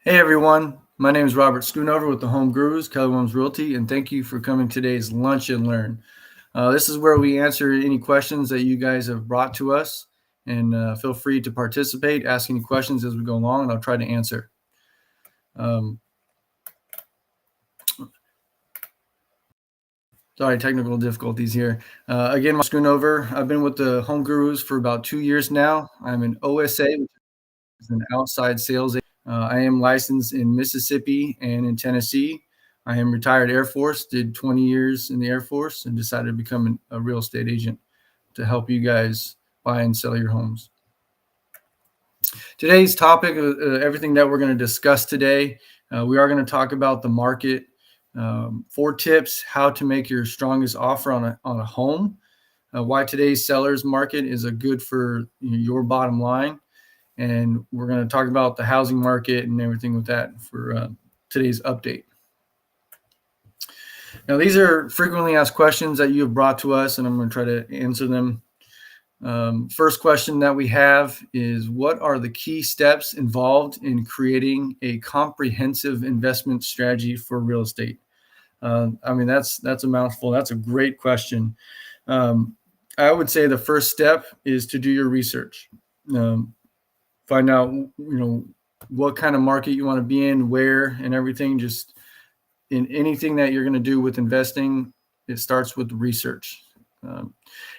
Hey everyone, my name is Robert Schoonover with the Home Gurus, Keller Williams Realty, and thank you for coming to today's Lunch and Learn. This is where we answer any questions that you guys have brought to us, and feel free to participate, ask any questions as we go along, and I'll try to answer. Um, Sorry, technical difficulties here. Again, Robert Schoonover. I've been with the Home Gurus for about 2 years now. I'm an OSA, which is an outside sales agent. I am licensed in Mississippi and in Tennessee. I am retired Air Force, did 20 years in the Air Force, and decided to become a real estate agent to help you guys buy and sell your homes. Today's topic, everything that we're going to discuss today, we are going to talk about the market, 4 tips how to make your strongest offer on a home, why today's seller's market is a good for your bottom line, and we're going to talk about the housing market and everything with that for today's update. Now, these are frequently asked questions that you have brought to us, and I'm going to try to answer them. First question that we have is, what are the key steps involved in creating a comprehensive investment strategy for real estate? That's a mouthful. That's a great question. I would say the first step is to do your research. Find out, what kind of market you want to be in, where, and everything. Just in anything that you're going to do with investing, it starts with research.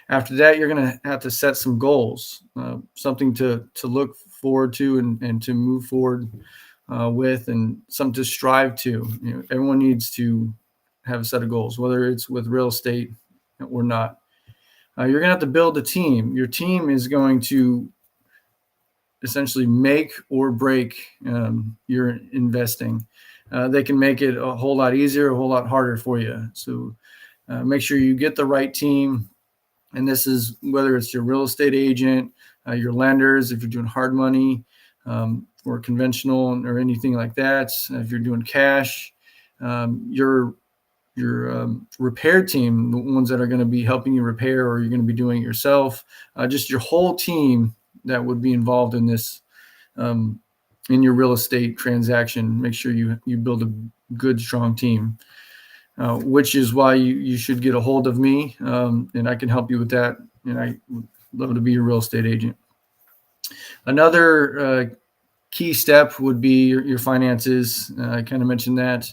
After that, you're going to have to set some goals, something to look forward to and to move forward with, and something to strive to. Everyone needs to have a set of goals, whether it's with real estate or not. You're going to have to build a team. Your team is going to essentially make or break your investing. They can make it a whole lot easier, a whole lot harder for you. So make sure you get the right team. And this is whether it's your real estate agent, your lenders, if you're doing hard money or conventional or anything like that. If you're doing cash, your repair team, the ones that are going to be helping you repair, or you're going to be doing it yourself, just your whole team that would be involved in this, in your real estate transaction. Make sure you build a good, strong team, which is why you should get a hold of me, and I can help you with that. And I would love to be your real estate agent. Another key step would be your finances. I kind of mentioned that,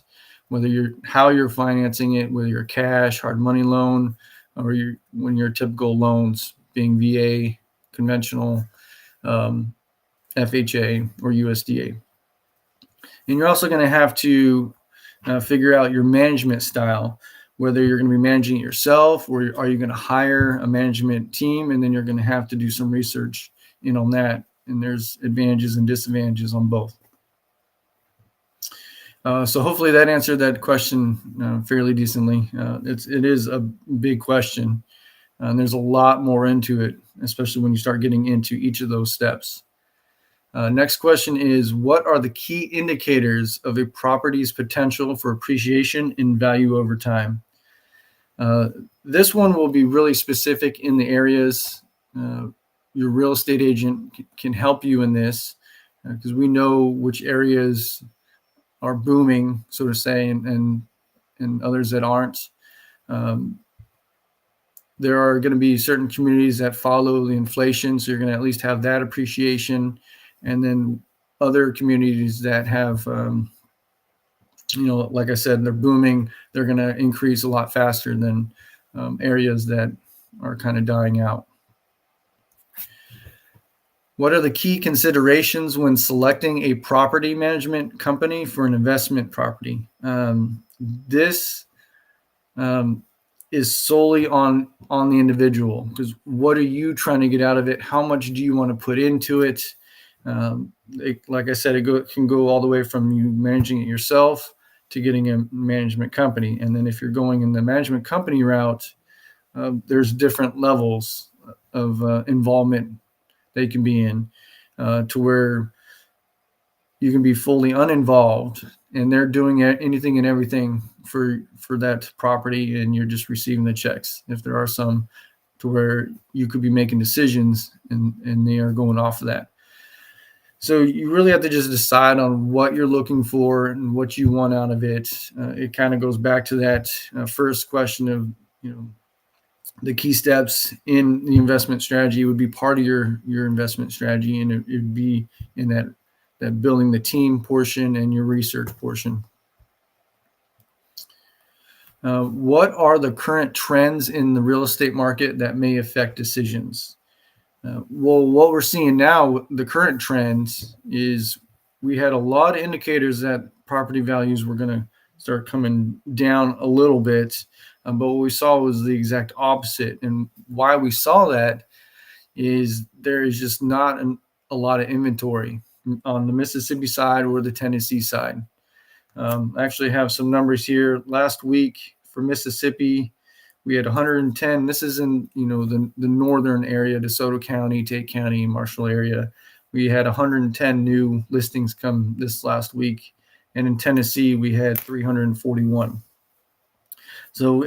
how you're financing it, whether you're cash, hard money loan, or when your typical loans being VA, conventional, FHA, or USDA. And you're also going to have to figure out your management style, whether you're going to be managing it yourself, or are you going to hire a management team, and then you're going to have to do some research on that. And there's advantages and disadvantages on both. So hopefully that answered that question fairly decently. It is a big question, and there's a lot more into it, especially when you start getting into each of those steps. Next question is, what are the key indicators of a property's potential for appreciation in value over time? This one will be really specific in the areas. Your real estate agent can help you in this, because we know which areas are booming, so to say, and others that aren't. There are going to be certain communities that follow the inflation, so you're going to at least have that appreciation. And then other communities that have, like I said, they're booming, they're going to increase a lot faster than areas that are kind of dying out. What are the key considerations when selecting a property management company for an investment property? This is solely on the individual, because what are you trying to get out of it? How much do you want to put into it? Like I said, can go all the way from you managing it yourself to getting a management company. And then if you're going in the management company route, there's different levels of involvement they can be in, to where you can be fully uninvolved and they're doing anything and everything for that property, and you're just receiving the checks. If there are some to where you could be making decisions and they are going off of that. So you really have to just decide on what you're looking for and what you want out of it. It kind of goes back to that first question of, the key steps in the investment strategy would be part of your investment strategy, and it'd be in that building the team portion and your research portion. What are the current trends in the real estate market that may affect decisions? Well, what we're seeing now, the current trend is we had a lot of indicators that property values were going to start coming down a little bit, but what we saw was the exact opposite. And why we saw that is there is just not a lot of inventory on the Mississippi side or the Tennessee side. I actually have some numbers here. Last week for Mississippi, we had 110. This is in the northern area, DeSoto County, Tate County, Marshall area. We had 110 new listings come this last week, and in Tennessee we had 341. So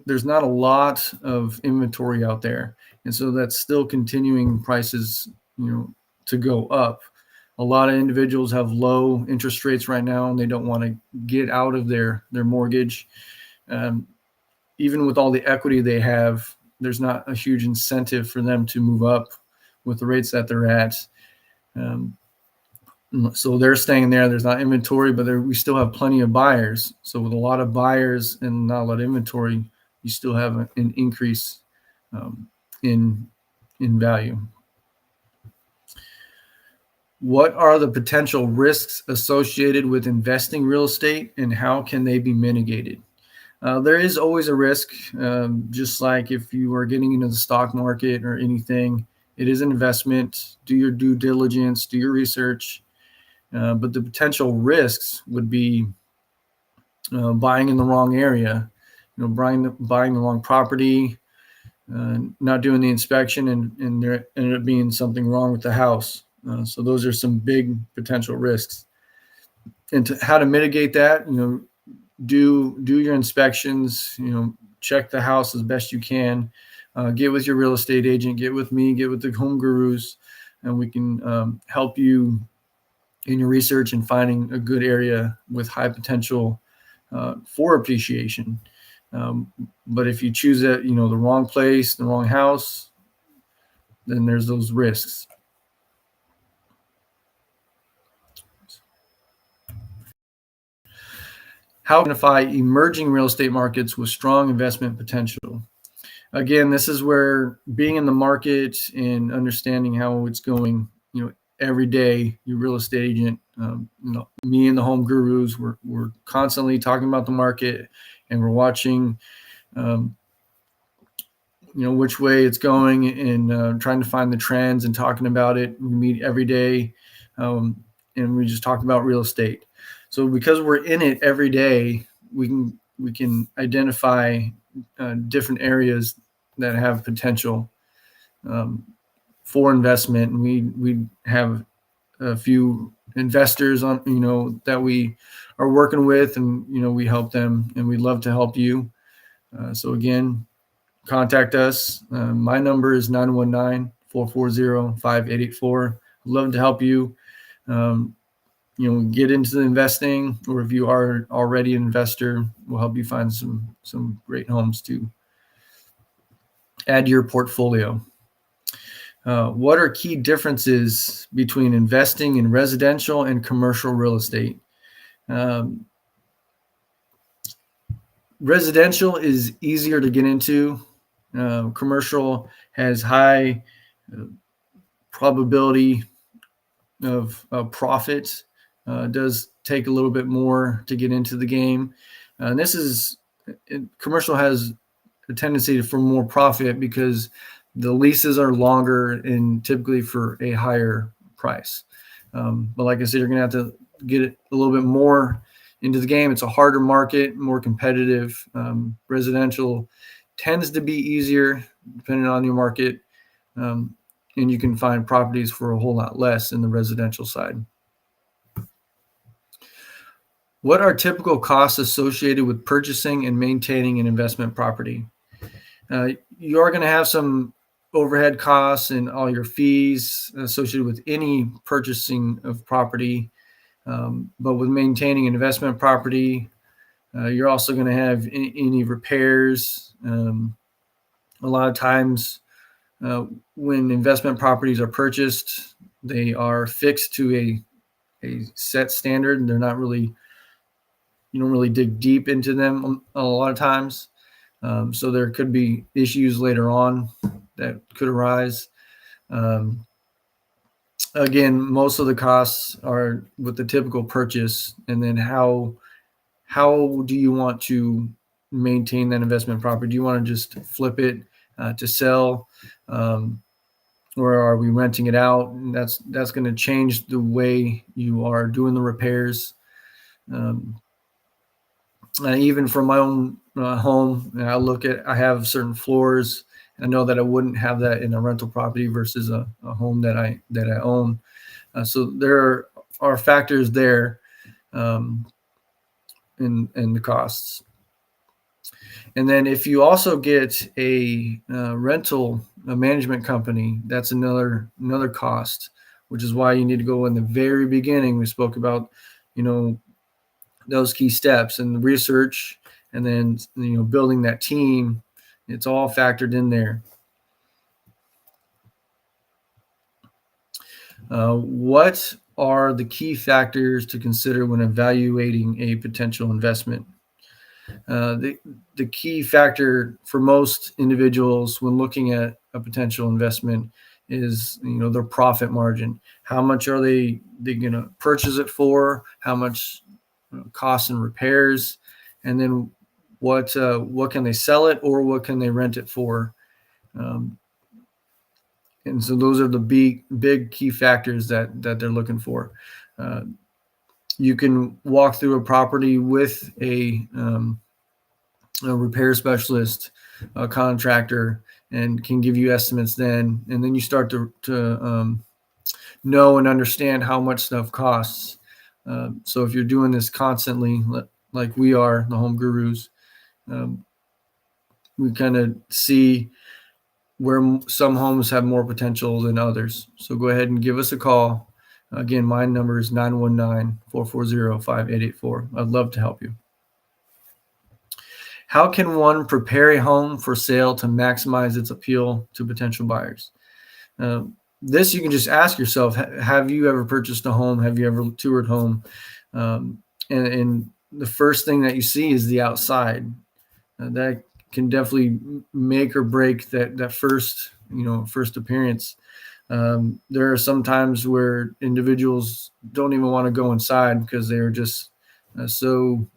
there's not a lot of inventory out there, and so that's still continuing prices to go up. A lot of individuals have low interest rates right now, and they don't want to get out of their mortgage. Even with all the equity they have, there's not a huge incentive for them to move up with the rates that they're at. So they're staying there. There's not inventory, but we still have plenty of buyers. So with a lot of buyers and not a lot of inventory, you still have an increase in value. What are the potential risks associated with investing real estate, and how can they be mitigated? There is always a risk, just like if you are getting into the stock market or anything. It is an investment. Do your due diligence, do your research. But the potential risks would be buying in the wrong area, buying the wrong property, not doing the inspection, and there ended up being something wrong with the house. So those are some big potential risks. And how to mitigate that, do your inspections, check the house as best you can, get with your real estate agent, get with me, get with the home gurus, and we can help you in your research and finding a good area with high potential for appreciation. But if you choose the wrong place, the wrong house, then there's those risks. How to identify emerging real estate markets with strong investment potential? Again, this is where being in the market and understanding how it's going, every day, your real estate agent, me and the home gurus, we're constantly talking about the market, and we're watching, which way it's going, and trying to find the trends and talking about it. We meet every day, and we just talk about real estate. So because we're in it every day, we can identify different areas that have potential for investment. And we have a few investors on that we are working with, and we help them, and we'd love to help you. So again, contact us. My number is 919-440-5884. I'd love to help you. Get into the investing, or if you are already an investor, we'll help you find some great homes to add to your portfolio. What are key differences between investing in residential and commercial real estate? Residential is easier to get into. Commercial has high probability of profit. Does take a little bit more to get into the game. And commercial has a tendency for more profit because the leases are longer and typically for a higher price. But like I said, you're going to have to get it a little bit more into the game. It's a harder market, more competitive. Residential tends to be easier depending on your market. And you can find properties for a whole lot less in the residential side. What are typical costs associated with purchasing and maintaining an investment property? You are going to have some overhead costs and all your fees associated with any purchasing of property. But with maintaining an investment property, you're also going to have any repairs. A lot of times, when investment properties are purchased, they are fixed to a set standard, and they're not really, you don't really dig deep into them a lot of times. So there could be issues later on that could arise. Um, Again, most of the costs are with the typical purchase, and then how do you want to maintain that investment property? Do you want to just flip it to sell, or are we renting it out? And that's going to change the way you are doing the repairs. Um, Even for my own home, I have certain floors. I know that I wouldn't have that in a rental property versus a home that I own. So there are factors there um, in the costs. And then if you also get a rental a management company, that's another cost, which is why you need to go in the very beginning. We spoke about, you know, those key steps and the research, and then building that team. It's all factored in there. What are the key factors to consider when evaluating a potential investment? The key factor for most individuals when looking at a potential investment is their profit margin. How much are they going to purchase it for? How much costs and repairs, and then what can they sell it, or what can they rent it for? Um, and so those are the big key factors that they're looking for. Uh, you can walk through a property with a repair specialist, a contractor, and can give you estimates then. And then you start to know and understand how much stuff costs. So if you're doing this constantly, like we are, the home gurus, we kind of see where some homes have more potential than others. So go ahead and give us a call. Again, my number is 919-440-5884. I'd love to help you. How can one prepare a home for sale to maximize its appeal to potential buyers? This you can just ask yourself: have you ever purchased a home? Have you ever toured home? And the first thing that you see is the outside. That can definitely make or break that first appearance. There are some times where individuals don't even want to go inside because they're just so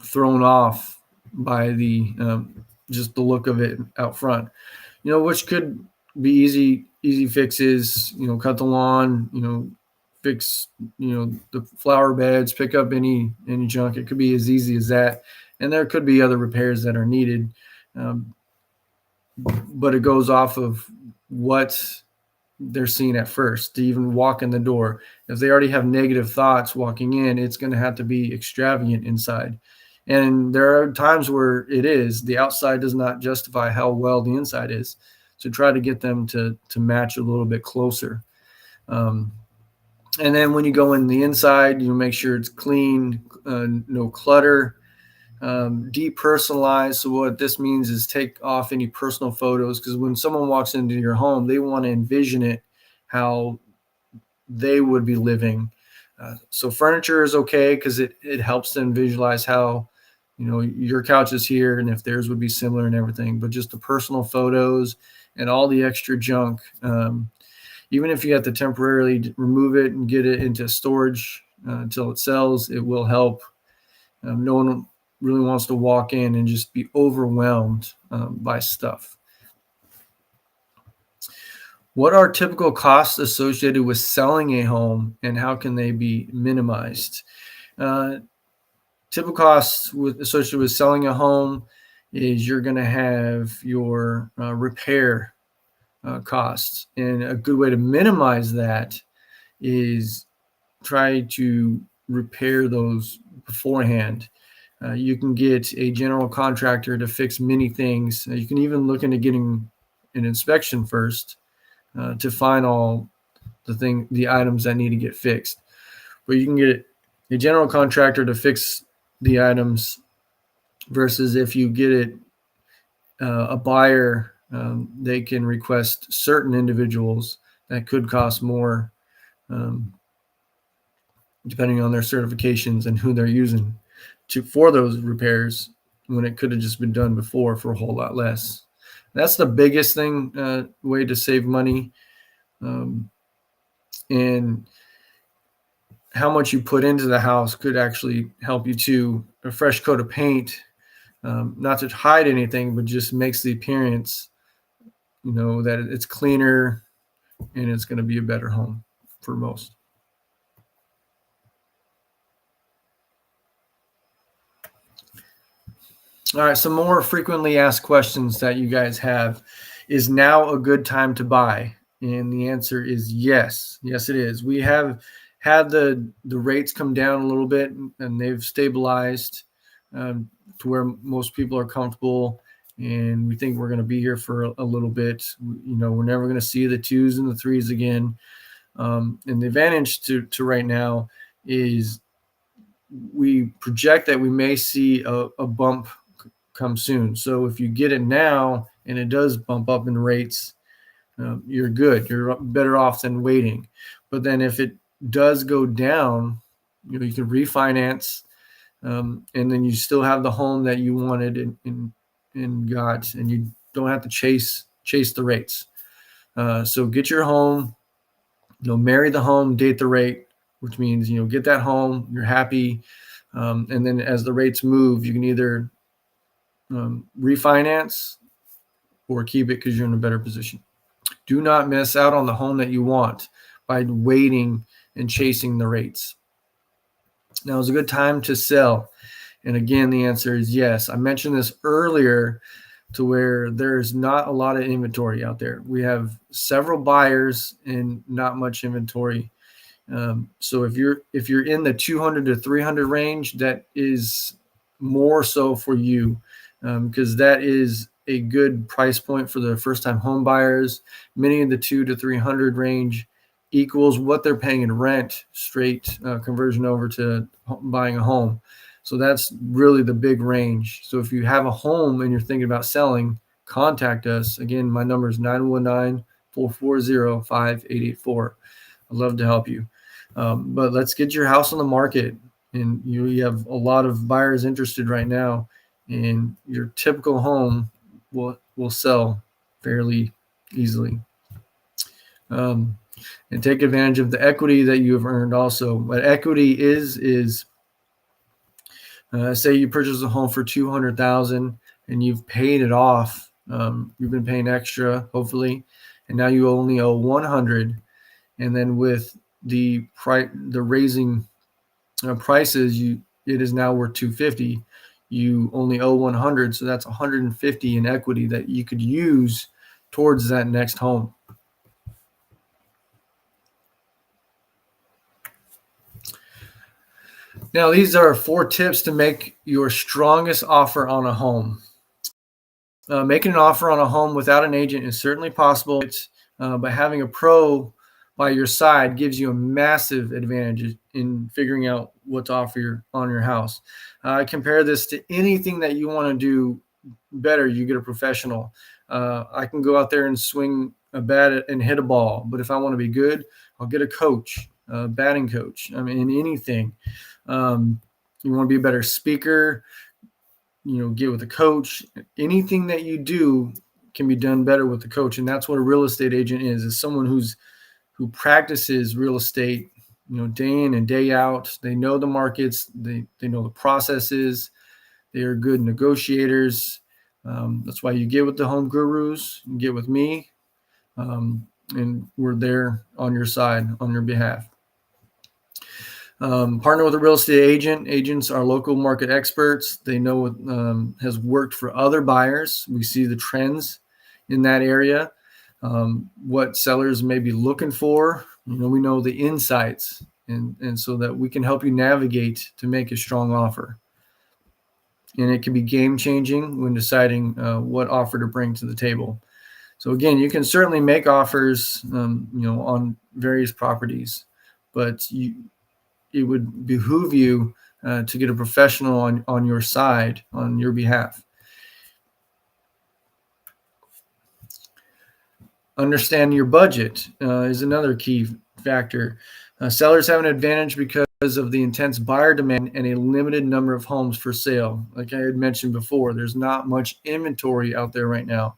thrown off by the just the look of it out front. Which could be easy fixes. Cut the lawn. Fix the flower beds. Pick up any junk. It could be as easy as that, and there could be other repairs that are needed. But it goes off of what they're seeing at first to even walk in the door. If they already have negative thoughts walking in, it's going to have to be extravagant inside. And there are times where the outside does not justify how well the inside is. So try to get them to match a little bit closer. And then when you go in the inside, make sure it's clean, no clutter, depersonalized. So what this means is take off any personal photos, because when someone walks into your home, they want to envision it how they would be living. So furniture is okay because it helps them visualize how your couch is here and if theirs would be similar and everything. But just the personal photos and all the extra junk, even if you have to temporarily remove it and get it into storage until it sells, it will help. No one really wants to walk in and just be overwhelmed by stuff. What are typical costs associated with selling a home, and how can they be minimized? Typical costs associated with selling a home is you're going to have your repair costs. And a good way to minimize that is try to repair those beforehand. You can get a general contractor to fix many things. You can even look into getting an inspection first to find all the items that need to get fixed. But you can get a general contractor to fix the items versus if you get it a buyer, they can request certain individuals that could cost more, depending on their certifications and who they're using for those repairs, when it could have just been done before for a whole lot less. That's the biggest thing, way to save money, and how much you put into the house could actually help you too. A fresh coat of paint, not to hide anything, but just makes the appearance, that it's cleaner and it's going to be a better home for most. All right, some more frequently asked questions that you guys have. Is now a good time to buy? And the answer is yes. Yes, it is. We have had the rates come down a little bit, and they've stabilized to where most people are comfortable, and we think we're going to be here for a little bit. We're never going to see the 2s and the 3s again. And the advantage to right now is we project that we may see a bump come soon. So if you get it now and it does bump up in rates, you're good. You're better off than waiting. But then if it does go down, you can refinance, and then you still have the home that you wanted and got, and you don't have to chase the rates. So get your home, marry the home, date the rate, which means, get that home, you're happy. And then as the rates move, you can either refinance or keep it because you're in a better position. Do not miss out on the home that you want by waiting and chasing the rates. Now is a good time to sell. And again, the answer is yes. I mentioned this earlier, to where there's not a lot of inventory out there. We have several buyers and not much inventory. So if you're in the 200 to 300 range, that is more so for you, because that is a good price point for the first-time home buyers. Many of the 200 to 300 range equals what they're paying in rent, straight conversion over to buying a home. So that's really the big range. So if you have a home and you're thinking about selling, contact us. Again, my number is 919-440-5884. I'd love to help you. But let's get your house on the market. And you have a lot of buyers interested right now, and your typical home will sell fairly easily. And take advantage of the equity that you have earned also. What equity is say you purchase a home for $200,000 and you've paid it off. You've been paying extra, hopefully, and now you only owe $100,000. And then with the raising prices, it is now worth $250,000. You only owe $100,000, so that's $150,000 in equity that you could use towards that next home. Now, these are 4 tips to make your strongest offer on a home. Making an offer on a home without an agent is certainly possible, but having a pro by your side gives you a massive advantage in figuring out what to offer on your house. Compare this to anything that you want to do better. You get a professional. I can go out there and swing a bat and hit a ball, but if I want to be good, I'll get a coach, a batting coach. I mean, anything. You want to be a better speaker, get with a coach. Anything that you do can be done better with the coach. And that's what a real estate agent is someone who practices real estate, day in and day out. They know the markets, they know the processes. They are good negotiators. That's why you get with the home gurus, you get with me, and we're there on your side, on your behalf. Partner with a real estate agent. Agents are local market experts. They know what has worked for other buyers. We see the trends in that area, what sellers may be looking for. We know the insights, and so that we can help you navigate to make a strong offer. And it can be game changing when deciding what offer to bring to the table. So again, you can certainly make offers, on various properties, but it would behoove you to get a professional on your side, on your behalf. Understand your budget is another key factor. Sellers have an advantage because of the intense buyer demand and a limited number of homes for sale. Like I had mentioned before, there's not much inventory out there right now.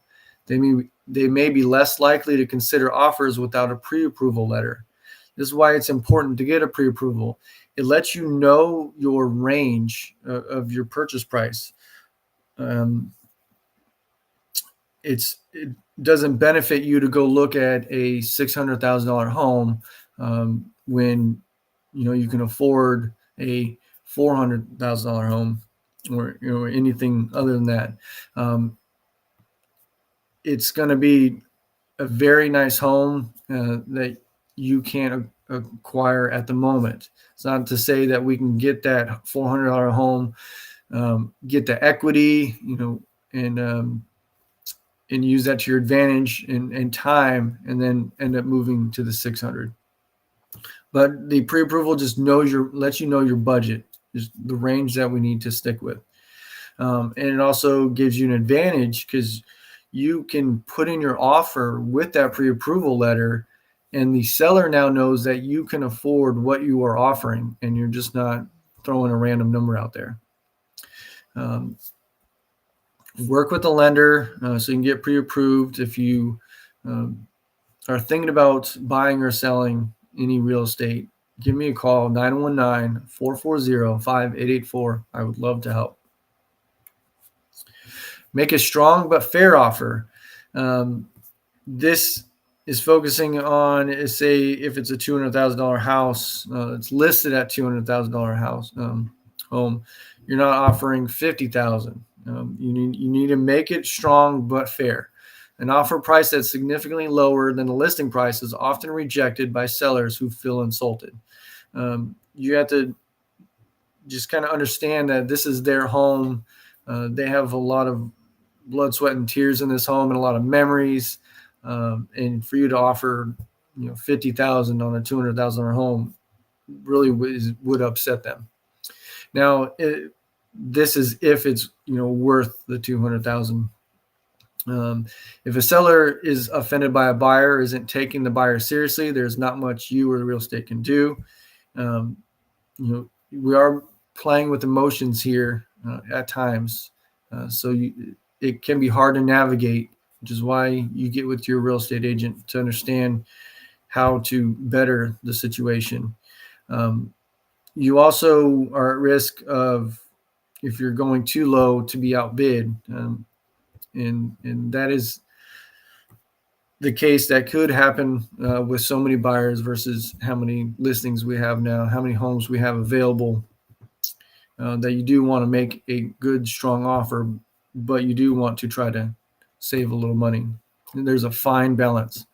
They may be less likely to consider offers without a pre-approval letter. This is why it's important to get a pre-approval. It lets you know your range of your purchase price. It doesn't benefit you to go look at a $600,000 home when you can afford a $400,000 home, or anything other than that. It's going to be a very nice home that you can't acquire at the moment. It's not to say that we can get that $400 home, get the equity, and use that to your advantage in time, and then end up moving to the 600. But the pre-approval just lets you know your budget, just the range that we need to stick with. And it also gives you an advantage because you can put in your offer with that pre-approval letter, and the seller now knows that you can afford what you are offering, and you're just not throwing a random number out there. Work with the lender so you can get pre-approved. If you are thinking about buying or selling any real estate, give me a call, 919-440-5884. I would love to help. Make a strong but fair offer. This is focusing on, say, if it's a $200,000 house, it's listed at $200,000 house home. You're not offering $50,000. You need to make it strong but fair. An offer price that's significantly lower than the listing price is often rejected by sellers who feel insulted. You have to just kind of understand that this is their home. They have a lot of blood, sweat, and tears in this home, and a lot of memories. And for you to offer, $50,000 on a $200,000 home really would upset them. Now, this is if it's worth the $200,000. If a seller is offended by a buyer, isn't taking the buyer seriously, there's not much you or the real estate can do. We are playing with emotions here at times, so it can be hard to navigate, which is why you get with your real estate agent to understand how to better the situation. You also are at risk of, if you're going too low, to be outbid. And that is the case that could happen with so many buyers versus how many listings we have now, how many homes we have available, that you do want to make a good, strong offer, but you do want to try to save a little money. And there's a fine balance.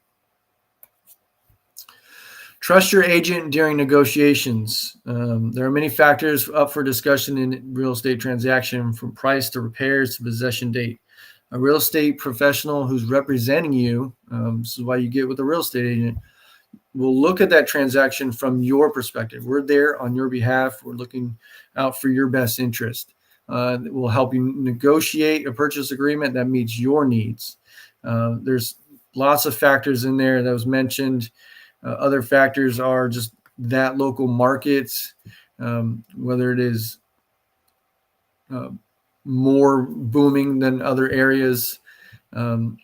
Trust your agent during negotiations. There are many factors up for discussion in real estate transaction, from price to repairs to possession date. A real estate professional who's representing you, this is why you get with a real estate agent, will look at that transaction from your perspective. We're there on your behalf. We're looking out for your best interest. It will help you negotiate a purchase agreement that meets your needs. There's lots of factors in there that was mentioned. Other factors are just that local market, whether it is more booming than other areas. For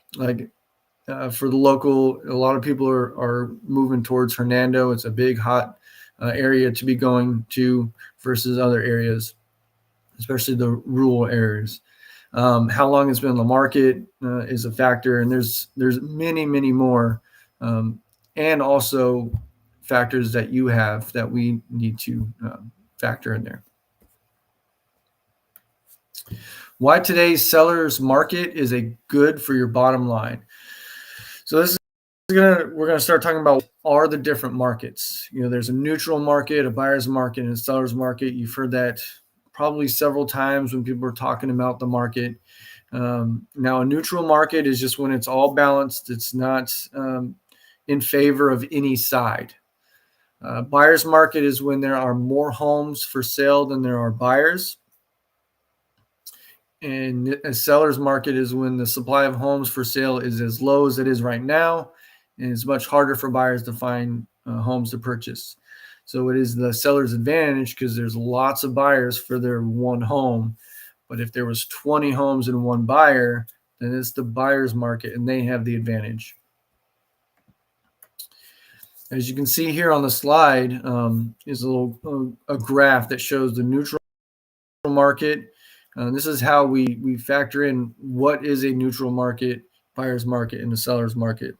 the local, a lot of people are moving towards Hernando. It's a big, hot area to be going to versus other areas, especially the rural areas. How long it's been on the market is a factor, and there's many, many more. And also factors that you have that we need to factor in there. Why today's seller's market is a good for your bottom line. So this is we're going to start talking about are the different markets. There's a neutral market, a buyer's market, and a seller's market. You've heard that probably several times when people are talking about the market. Now, a neutral market is just when it's all balanced. It's not in favor of any side. Buyer's market is when there are more homes for sale than there are buyers. And a seller's market is when the supply of homes for sale is as low as it is right now, and it's much harder for buyers to find homes to purchase. So it is the seller's advantage because there's lots of buyers for their one home. But if there was 20 homes and one buyer, then it's the buyer's market and they have the advantage. As you can see here on the slide, is a graph that shows the neutral market. This is how we factor in what is a neutral market, buyer's market, and the seller's market.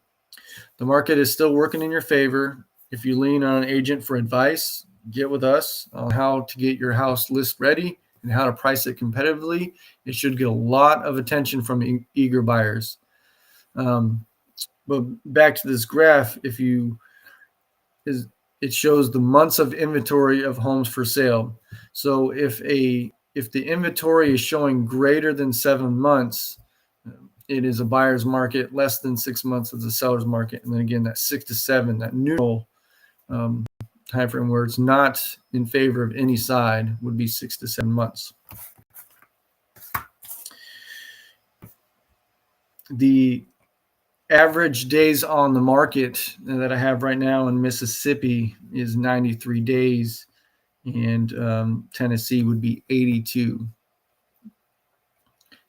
The market is still working in your favor. If you lean on an agent for advice, get with us on how to get your house list ready and how to price it competitively. It should get a lot of attention from eager buyers. But back to this graph, it shows the months of inventory of homes for sale. So if the inventory is showing greater than 7 months, it is a buyer's market. Less than 6 months is a seller's market. And then again, that 6 to 7, that neutral time frame where it's not in favor of any side, would be 6 to 7 months. The average days on the market that I have right now in Mississippi is 93 days, and Tennessee would be 82.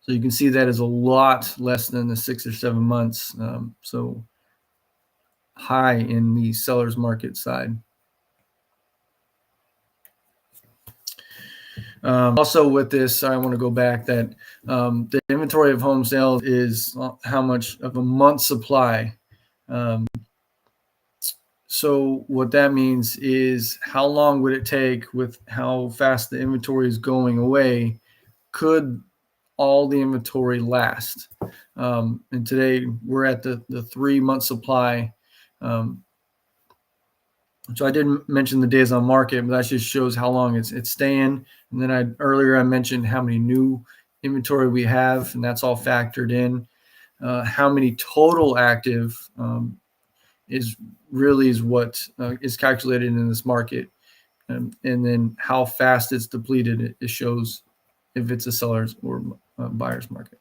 So you can see that is a lot less than the 6 or 7 months. So high in the seller's market side. Also with this, I want to go back that the inventory of home sales is how much of a month supply. So what that means is how long would it take with how fast the inventory is going away? Could all the inventory last? And today we're at the 3-month supply. So I didn't mention the days on market, but that just shows how long it's staying. And then earlier I mentioned how many new inventory we have, and that's all factored in. How many total active is what is calculated in this market, and then how fast it's depleted. It shows if it's a seller's or buyer's market.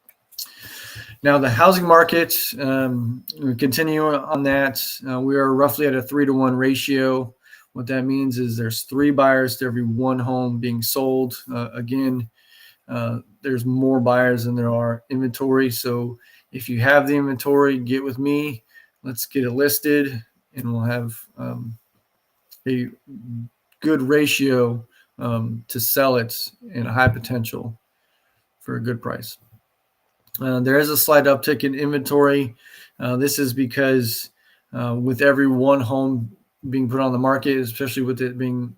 Now the housing market, continue on that. We are roughly at a 3-to-1 ratio. What that means is there's 3 buyers to every 1 home being sold. Again, there's more buyers than there are inventory. So if you have the inventory, get with me. Let's get it listed, and we'll have a good ratio to sell it in a high potential for a good price. There is a slight uptick in inventory. This is because with every 1 home being put on the market, especially with it being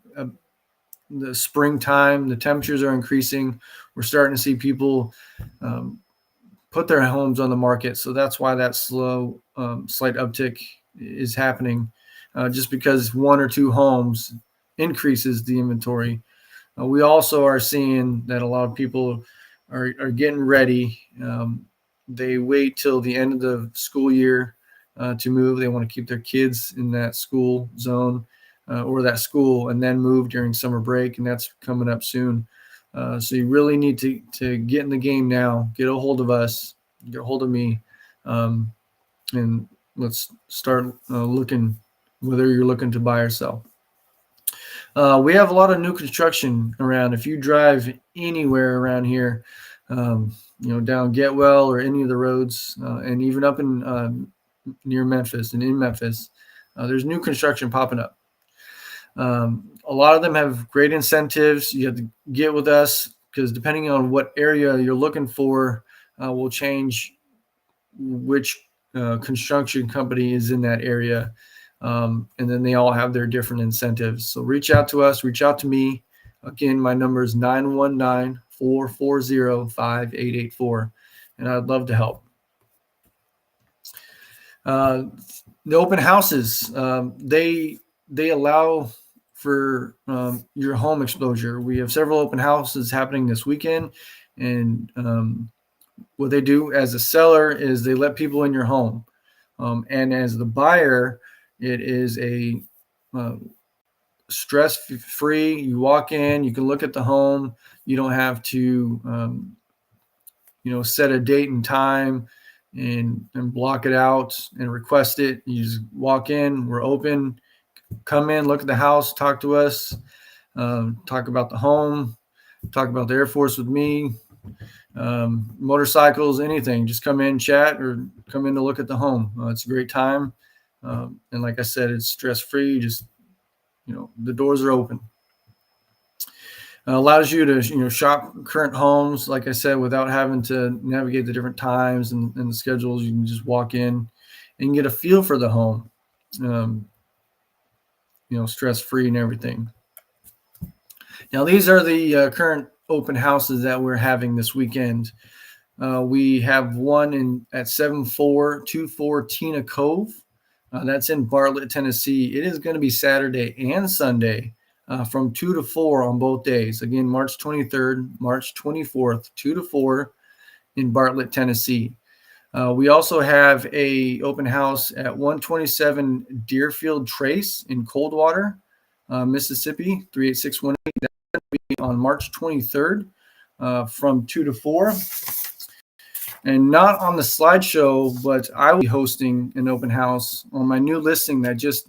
the springtime, the temperatures are increasing. We're starting to see people put their homes on the market. So that's why that slight uptick is happening, just because 1 or 2 homes increases the inventory. We also are seeing that a lot of people are getting ready. They wait till the end of the school year to move. They want to keep their kids in that school zone or that school and then move during summer break, and that's coming up soon. So you really need to get in the game now. Get a hold of us, get a hold of me, and let's start looking, whether you're looking to buy or sell. We have a lot of new construction around. If you drive anywhere around here, down Getwell or any of the roads, and even up in near Memphis and in Memphis, there's new construction popping up. A lot of them have great incentives. You have to get with us because depending on what area you're looking for, will change which construction company is in that area. And then they all have their different incentives. So reach out to us, reach out to me. Again, my number is 919-440-5884, and I'd love to help. The open houses, they allow for your home exposure. We have several open houses happening this weekend, and what they do as a seller is they let people in your home. And as the buyer, it is a stress free. You walk in, you can look at the home. You don't have to, set a date and time and block it out and request it. You just walk in, we're open, come in, look at the house, talk to us, talk about the home, talk about the Air Force with me, motorcycles, anything. Just come in, chat, or come in to look at the home. It's a great time. And like I said, it's stress free. Just, the doors are open. Allows you to, shop current homes, like I said, without having to navigate the different times and the schedules. You can just walk in and get a feel for the home, stress free and everything. Now, these are the current open houses that we're having this weekend. We have one at 7424 Tina Cove. That's in Bartlett, Tennessee. It is going to be Saturday and Sunday from 2 to 4 on both days. Again, March 23rd, March 24th, 2 to 4 in Bartlett, Tennessee. We also have a open house at 127 Deerfield Trace in Coldwater, Mississippi, 38618. That's going to be on March 23rd from 2 to 4. And not on the slideshow, but I will be hosting an open house on my new listing that just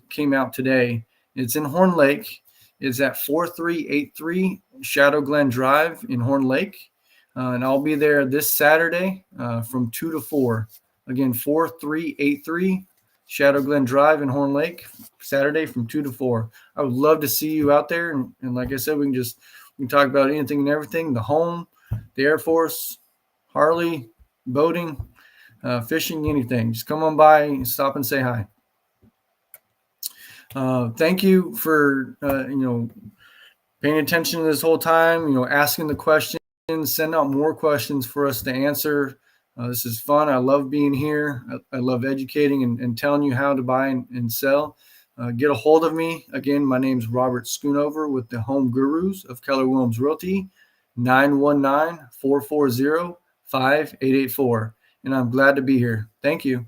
came out today. It's in Horn Lake. It's at 4383 Shadow Glen Drive in Horn Lake. And I'll be there this Saturday from 2 to 4. Again, 4383 Shadow Glen Drive in Horn Lake, Saturday from 2 to 4. I would love to see you out there. And like I said, we can talk about anything and everything, the home, the Air Force, Harley, boating, fishing, anything. Just come on by and stop and say hi. Thank you for, paying attention to this whole time, asking the questions, send out more questions for us to answer. This is fun. I love being here. I love educating and telling you how to buy and sell. Get a hold of me. Again, my name's Robert Schoonover with the Home Gurus of Keller Williams Realty, 919-440-5884. And I'm glad to be here. Thank you.